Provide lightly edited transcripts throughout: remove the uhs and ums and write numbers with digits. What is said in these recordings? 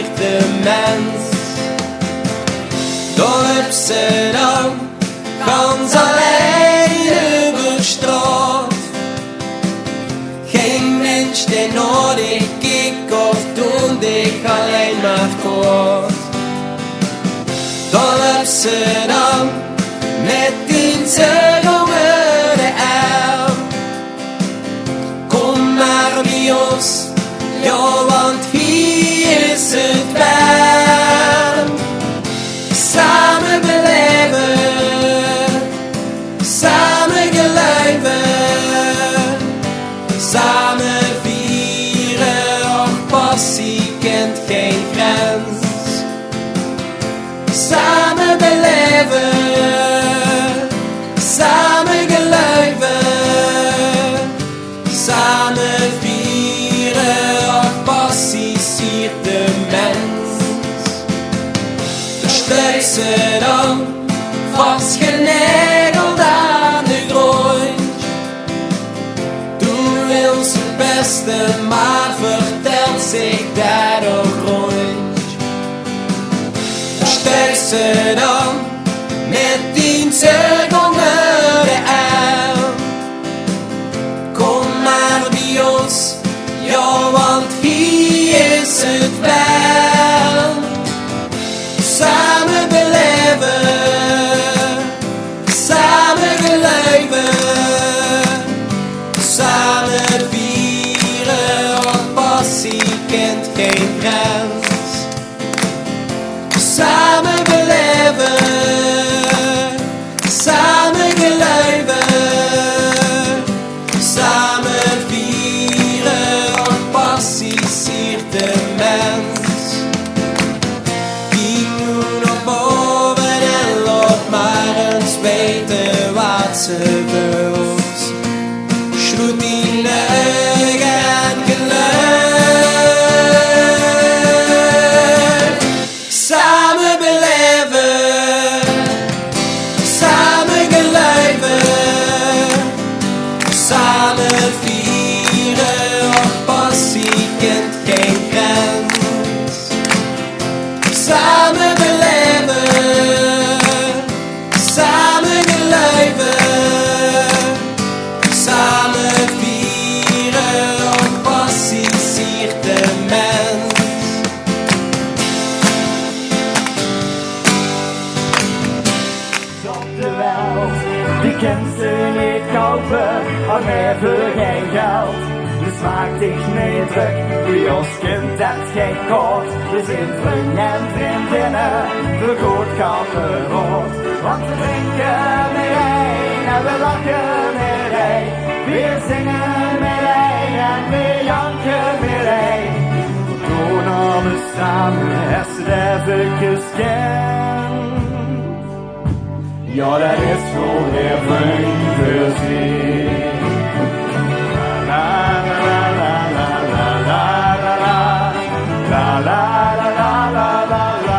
siert de mens. Daar heb ze dan ganz alleen over straat. Geen mens die naar dich kijkt of doen dich alleen maar kwaad. Daar heb ze dan met die zug over de arm. Kom maar bij ons, ja, want hier is het warm. Samen beleven, samen geloven, samen vieren, och passie kent geen grens. Samen beleven, samen geloven, samen vieren, och passie siert de mens. Steekt ze dan vastgenageld aan de grond. Doe wils het beste, maar vertelt zich daardoor rond. Steekt ze dan met die zug onder de arm. Kom maar bij ons, ja, want hier is het wel. Samen beleven, samen geloven, samen vieren, want passie kent geen grens. Samen beleven, samen geloven, samen vieren, want passie siert de mens. Weten wat ze wilt. Schroet die neug en geluk. Samen beleven, samen geloven, samen vieren, och passie kent geen grens. Samen beleven, samen geloven, samen vieren, och passie siert de mens. Op de wereld, die kent ze niet kopen, al meer voor geen geld. Dus maak dich niet druk, bij ons kind dat geen kort. We zijn vrienden en vriendinnen, voor goed kan verwoord. Want we drinken met een en we lachen met een. We zingen met een en we janken met een. We doen alles samen, als het even kent. Ja, dat is voor de vriend voor zich. La la la la la la la la la la la la la la la.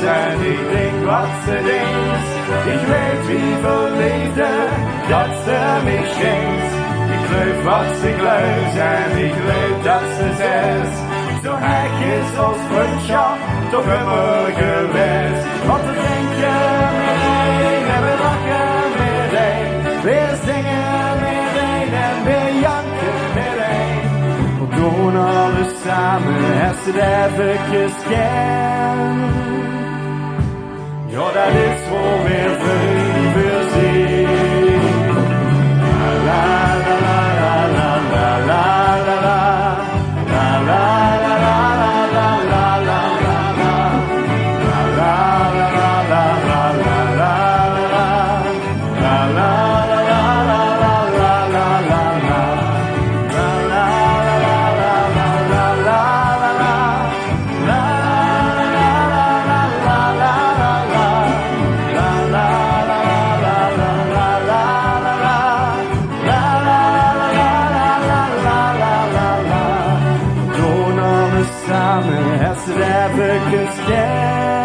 En ik denk wat ze denkt. Ik weet wie voor liefde dat ze mij schenkt. Ik geloof wat ze gelooft en ik weet dat ze zegt. Zo hek is als vriendschap toch immer geweest. Want we drinken met een en we lachen met een. We zingen met een en we janken met een. We doen alles samen als het even kent. Ja, dat is voor weer vriend voor zich. La la la la la la la la la la la la la la la la la la Mama, hast du der wirklich gern?